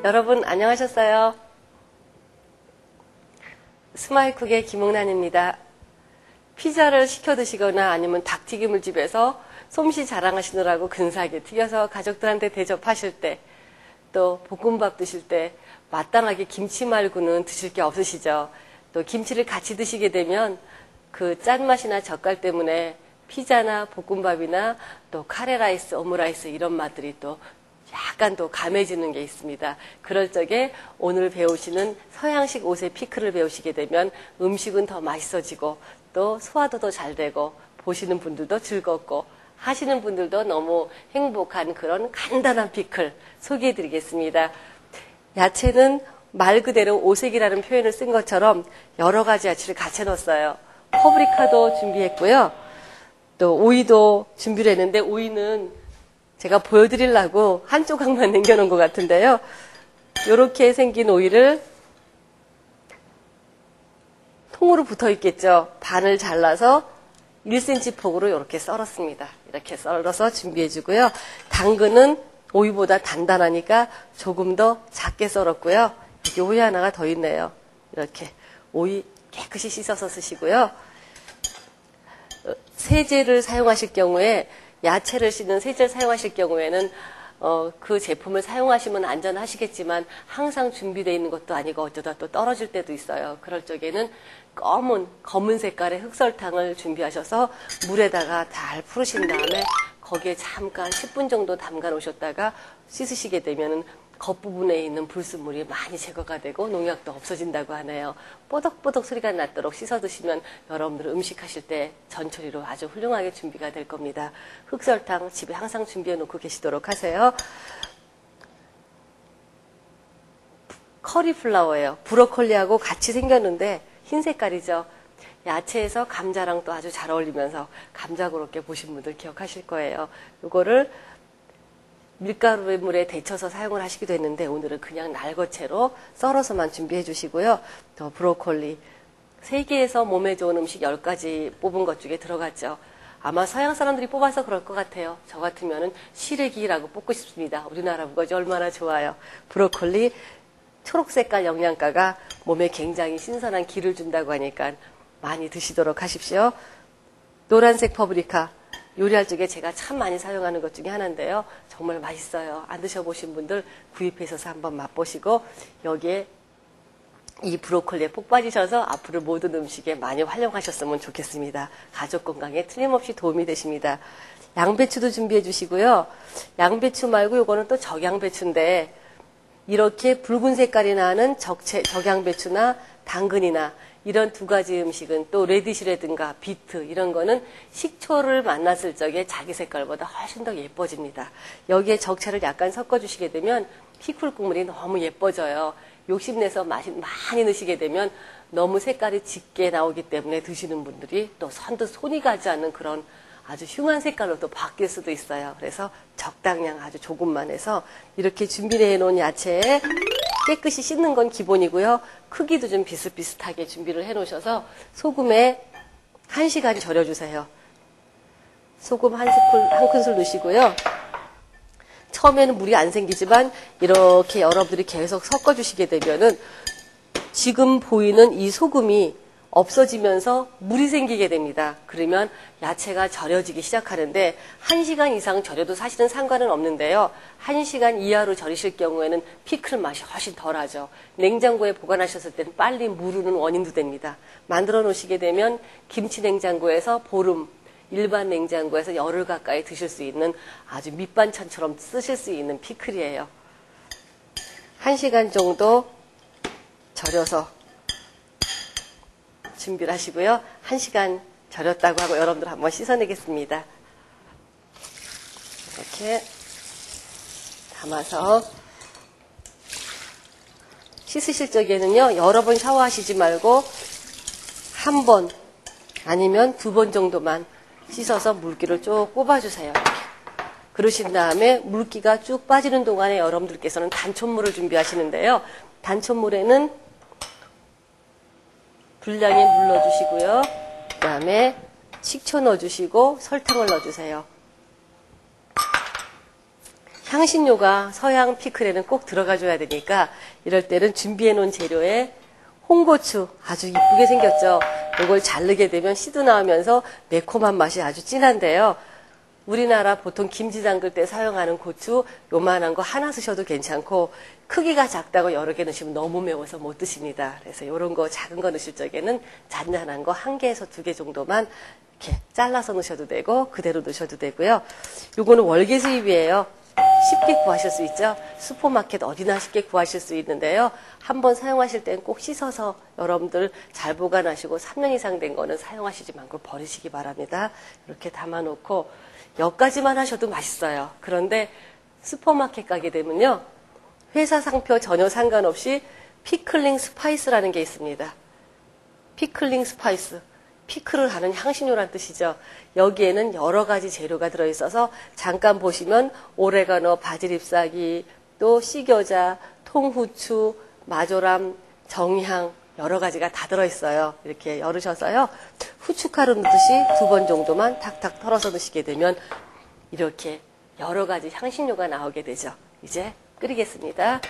여러분 안녕하셨어요? 스마일쿡의 김홍란입니다. 피자를 시켜 드시거나 아니면 닭튀김을 집에서 솜씨 자랑하시느라고 근사하게 튀겨서 가족들한테 대접하실 때, 또 볶음밥 드실 때 마땅하게 김치 말고는 드실 게 없으시죠? 또 김치를 같이 드시게 되면 그 짠맛이나 젓갈 때문에 피자나 볶음밥이나 또 카레라이스, 오므라이스 이런 맛들이 또 약간 또 감해지는 게 있습니다. 그럴 적에 오늘 배우시는 서양식 옷의 피클을 배우시게 되면 음식은 더 맛있어지고 또 소화도 더 잘 되고 보시는 분들도 즐겁고 하시는 분들도 너무 행복한 그런 간단한 피클 소개해 드리겠습니다. 야채는 말 그대로 오색이라는 표현을 쓴 것처럼 여러 가지 야채를 같이 넣었어요. 파프리카도 준비했고요. 또 오이도 준비를 했는데 오이는 제가 보여드리려고 한 조각만 남겨놓은 것 같은데요. 이렇게 생긴 오이를 통으로 붙어 있겠죠. 반을 잘라서 1cm 폭으로 이렇게 썰었습니다. 이렇게 썰어서 준비해 주고요. 당근은 오이보다 단단하니까 조금 더 작게 썰었고요. 여기 오이 하나가 더 있네요. 이렇게 오이 깨끗이 씻어서 쓰시고요. 세제를 사용하실 경우에 야채를 씻는 세제를 사용하실 경우에는 그 제품을 사용하시면 안전하시겠지만 항상 준비되어 있는 것도 아니고 어쩌다 또 떨어질 때도 있어요. 그럴 적에는 검은 색깔의 흑설탕을 준비하셔서 물에다가 잘 풀으신 다음에 거기에 잠깐 10분 정도 담가 놓으셨다가 씻으시게 되면은 겉부분에 있는 불순물이 많이 제거가 되고 농약도 없어진다고 하네요. 뽀덕뽀덕 소리가 나도록 씻어 드시면 여러분들 음식하실 때 전처리로 아주 훌륭하게 준비가 될 겁니다. 흑설탕 집에 항상 준비해 놓고 계시도록 하세요. 커리플라워예요. 브로콜리하고 같이 생겼는데 흰 색깔이죠. 야채에서 감자랑 또 아주 잘 어울리면서 감자 그렇게 보신 분들 기억하실 거예요. 이거를 밀가루물에 데쳐서 사용을 하시기도 했는데 오늘은 그냥 날것채로 썰어서만 준비해 주시고요. 또 브로콜리 3개에서 몸에 좋은 음식 10가지 뽑은 것 중에 들어갔죠. 아마 서양 사람들이 뽑아서 그럴 것 같아요. 저 같으면은 시래기라고 뽑고 싶습니다. 우리나라 우거지 얼마나 좋아요. 브로콜리 초록색깔 영양가가 몸에 굉장히 신선한 기를 준다고 하니까 많이 드시도록 하십시오. 노란색 파프리카 요리할 적에 제가 참 많이 사용하는 것 중에 하나인데요. 정말 맛있어요. 안 드셔보신 분들 구입해서 한번 맛보시고 여기에 이 브로콜리에 폭 빠지셔서 앞으로 모든 음식에 많이 활용하셨으면 좋겠습니다. 가족 건강에 틀림없이 도움이 되십니다. 양배추도 준비해 주시고요. 양배추 말고 요거는 또 적양배추인데 이렇게 붉은 색깔이 나는 적양배추나 당근이나 이런 2가지 음식은 또 레디시라든가 비트 이런 거는 식초를 만났을 적에 자기 색깔보다 훨씬 더 예뻐집니다. 여기에 적채를 약간 섞어주시게 되면 피클 국물이 너무 예뻐져요. 욕심내서 많이 넣으시게 되면 너무 색깔이 짙게 나오기 때문에 드시는 분들이 또 선뜻 손이 가지 않는 그런 아주 흉한 색깔로 또 바뀔 수도 있어요. 그래서 적당량 아주 조금만 해서 이렇게 준비해 놓은 야채에 깨끗이 씻는 건 기본이고요. 크기도 좀 비슷비슷하게 준비를 해 놓으셔서 소금에 1시간 절여주세요. 소금 한 큰술 넣으시고요. 처음에는 물이 안 생기지만 이렇게 여러분들이 계속 섞어주시게 되면은 지금 보이는 이 소금이 없어지면서 물이 생기게 됩니다. 그러면 야채가 절여지기 시작하는데 1시간 이상 절여도 사실은 상관은 없는데요. 1시간 이하로 절이실 경우에는 피클 맛이 훨씬 덜하죠. 냉장고에 보관하셨을 때는 빨리 무르는 원인도 됩니다. 만들어 놓으시게 되면 김치 냉장고에서 보름, 일반 냉장고에서 열흘 가까이 드실 수 있는 아주 밑반찬처럼 쓰실 수 있는 피클이에요. 1시간 정도 절여서 준비를 하시고요. 1시간 절였다고 하고 여러분들 한번 씻어내겠습니다. 이렇게 담아서 씻으실 적에는요. 여러 번 샤워하시지 말고 한 번 아니면 2번 정도만 씻어서 물기를 쭉 뽑아주세요. 이렇게. 그러신 다음에 물기가 쭉 빠지는 동안에 여러분들께서는 단촛물을 준비하시는데요. 단촛물에는 분량에 물 넣어주시고요. 그 다음에 식초 넣어주시고 설탕을 넣어주세요. 향신료가 서양 피클에는 꼭 들어가줘야 되니까 이럴 때는 준비해 놓은 재료에 홍고추 아주 이쁘게 생겼죠. 이걸 자르게 되면 씨도 나오면서 매콤한 맛이 아주 진한데요. 우리나라 보통 김치 담글 때 사용하는 고추 요만한 거 하나 쓰셔도 괜찮고 크기가 작다고 여러 개 넣으시면 너무 매워서 못 드십니다. 그래서 이런 거 작은 거 넣으실 적에는 잔잔한 거 1개에서 2개 정도만 이렇게 잘라서 넣으셔도 되고 그대로 넣으셔도 되고요. 요거는 월계 수입이에요. 쉽게 구하실 수 있죠. 슈퍼마켓 어디나 쉽게 구하실 수 있는데요. 한번 사용하실 땐 꼭 씻어서 여러분들 잘 보관하시고 3년 이상 된 거는 사용하시지 말고 버리시기 바랍니다. 이렇게 담아놓고 여기까지만 하셔도 맛있어요. 그런데 슈퍼마켓 가게 되면요. 회사 상표 전혀 상관없이 피클링 스파이스라는 게 있습니다. 피클링 스파이스. 피클을 하는 향신료란 뜻이죠. 여기에는 여러 가지 재료가 들어있어서 잠깐 보시면 오레가노, 바질 잎사귀, 또 씨겨자, 통후추, 마조람, 정향 여러 가지가 다 들어있어요. 이렇게 열으셔서요. 후춧가루 넣듯이 2번 정도만 탁탁 털어서 넣으시게 되면 이렇게 여러 가지 향신료가 나오게 되죠. 이제 끓이겠습니다.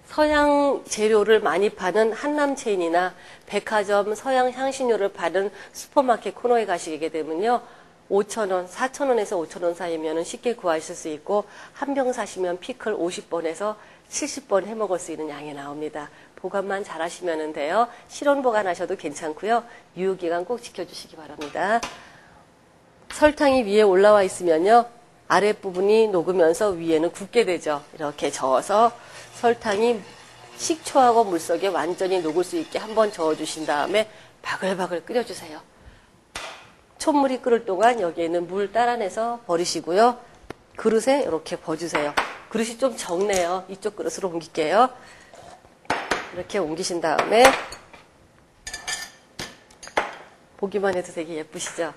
서양 재료를 많이 파는 한남체인이나 백화점 서양 향신료를 파는 슈퍼마켓 코너에 가시게 되면요. 5,000원, 4,000원에서 5,000원 사이면 쉽게 구하실 수 있고 한 병 사시면 피클 50번에서 70번 해먹을 수 있는 양이 나옵니다. 보관만 잘 하시면 돼요. 실온 보관하셔도 괜찮고요. 유효기간 꼭 지켜주시기 바랍니다. 설탕이 위에 올라와 있으면요. 아랫부분이 녹으면서 위에는 굳게 되죠. 이렇게 저어서 설탕이 식초하고 물속에 완전히 녹을 수 있게 한번 저어주신 다음에 바글바글 끓여주세요. 촛물이 끓을 동안 여기에는 물 따라내서 버리시고요. 그릇에 이렇게 버주세요. 그릇이 좀 적네요. 이쪽 그릇으로 옮길게요. 이렇게 옮기신 다음에 보기만 해도 되게 예쁘시죠?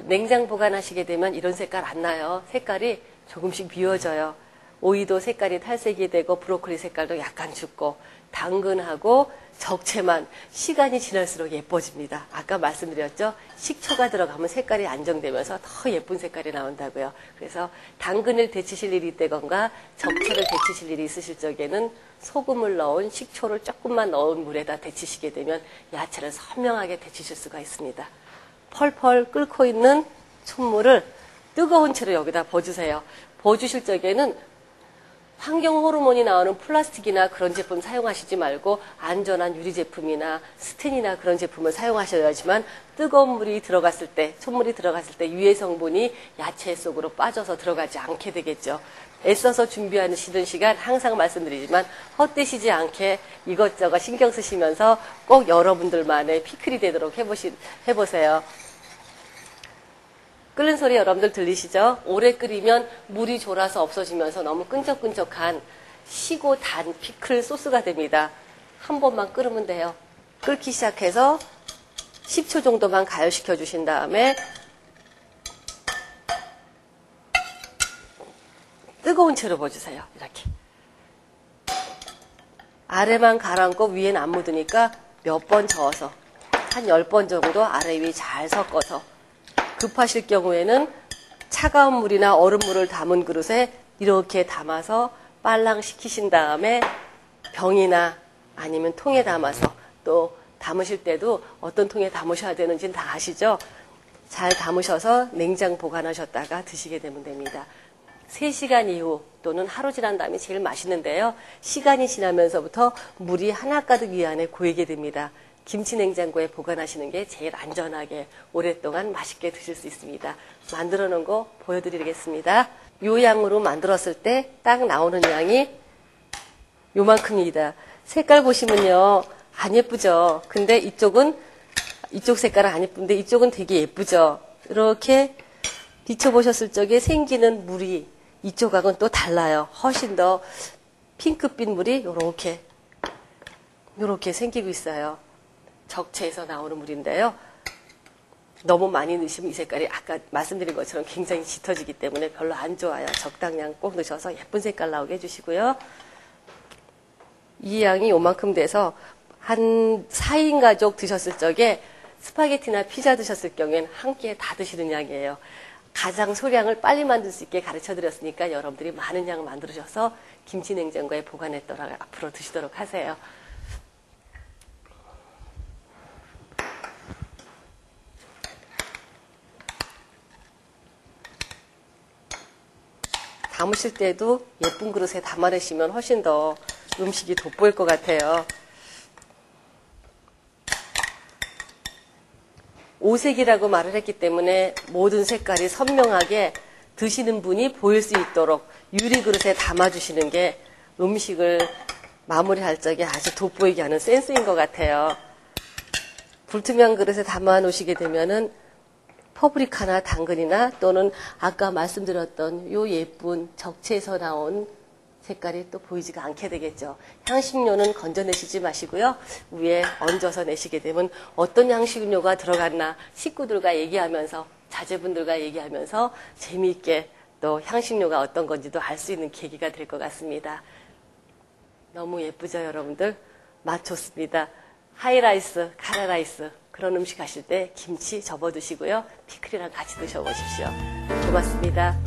냉장 보관하시게 되면 이런 색깔 안 나요. 색깔이 조금씩 비워져요. 오이도 색깔이 탈색이 되고 브로콜리 색깔도 약간 죽고 당근하고 적채만 시간이 지날수록 예뻐집니다. 아까 말씀드렸죠? 식초가 들어가면 색깔이 안정되면서 더 예쁜 색깔이 나온다고요. 그래서 당근을 데치실 일이 있다던가 적채를 데치실 일이 있으실 적에는 소금을 넣은 식초를 조금만 넣은 물에다 데치시게 되면 야채를 선명하게 데치실 수가 있습니다. 펄펄 끓고 있는 촛물을 뜨거운 채로 여기다 버주세요. 버주실 적에는 환경 호르몬이 나오는 플라스틱이나 그런 제품 사용하시지 말고 안전한 유리 제품이나 스텐이나 그런 제품을 사용하셔야지만 뜨거운 물이 들어갔을 때, 촛물이 들어갔을 때 유해 성분이 야채 속으로 빠져서 들어가지 않게 되겠죠. 애써서 준비하시는 시간 항상 말씀드리지만 헛되시지 않게 이것저것 신경 쓰시면서 꼭 여러분들만의 피클이 되도록 해보세요. 끓는 소리 여러분들 들리시죠? 오래 끓이면 물이 졸아서 없어지면서 너무 끈적끈적한 시고 단 피클 소스가 됩니다. 한 번만 끓으면 돼요. 끓기 시작해서 10초 정도만 가열시켜 주신 다음에 뜨거운 채로 버주세요. 이렇게. 아래만 가라앉고 위엔 안 묻으니까 몇 번 저어서 한 10번 정도 아래 위 잘 섞어서 급하실 경우에는 차가운 물이나 얼음물을 담은 그릇에 이렇게 담아서 빨랑 식히신 다음에 병이나 아니면 통에 담아서 또 담으실 때도 어떤 통에 담으셔야 되는지는 다 아시죠? 잘 담으셔서 냉장 보관하셨다가 드시게 되면 됩니다. 3시간 이후 또는 하루 지난 다음에 제일 맛있는데요. 시간이 지나면서부터 물이 하나 가득 위 안에 고이게 됩니다. 김치 냉장고에 보관하시는 게 제일 안전하게 오랫동안 맛있게 드실 수 있습니다. 만들어 놓은 거 보여드리겠습니다. 요 양으로 만들었을 때 딱 나오는 양이 요만큼입니다. 색깔 보시면요. 안 예쁘죠? 근데 이쪽 색깔은 안 예쁜데 이쪽은 되게 예쁘죠? 이렇게 비춰보셨을 적에 생기는 물이 이쪽하고는 또 달라요. 훨씬 더 핑크빛 물이 요렇게 생기고 있어요. 적채에서 나오는 물인데요. 너무 많이 넣으시면 이 색깔이 아까 말씀드린 것처럼 굉장히 짙어지기 때문에 별로 안 좋아요. 적당량 꼭 넣으셔서 예쁜 색깔 나오게 해주시고요. 이 양이 요만큼 돼서 한 4인 가족 드셨을 적에 스파게티나 피자 드셨을 경우에는 한 끼에 다 드시는 양이에요. 가장 소량을 빨리 만들 수 있게 가르쳐 드렸으니까 여러분들이 많은 양 만들으셔서 김치 냉장고에 보관했더라 앞으로 드시도록 하세요. 담으실 때도 예쁜 그릇에 담아내시면 훨씬 더 음식이 돋보일 것 같아요. 오색이라고 말을 했기 때문에 모든 색깔이 선명하게 드시는 분이 보일 수 있도록 유리 그릇에 담아주시는 게 음식을 마무리할 적에 아주 돋보이게 하는 센스인 것 같아요. 불투명 그릇에 담아 놓으시게 되면은 파프리카나 당근이나 또는 아까 말씀드렸던 요 예쁜 적채에서 나온 색깔이 또 보이지가 않게 되겠죠. 향신료는 건져내시지 마시고요. 위에 얹어서 내시게 되면 어떤 향신료가 들어갔나 식구들과 얘기하면서 자제분들과 얘기하면서 재미있게 또 향신료가 어떤 건지도 알 수 있는 계기가 될 것 같습니다. 너무 예쁘죠, 여러분들? 맛 좋습니다. 하이라이스, 카레라이스 그런 음식 하실 때 김치 접어 드시고요. 피클이랑 같이 드셔보십시오. 고맙습니다.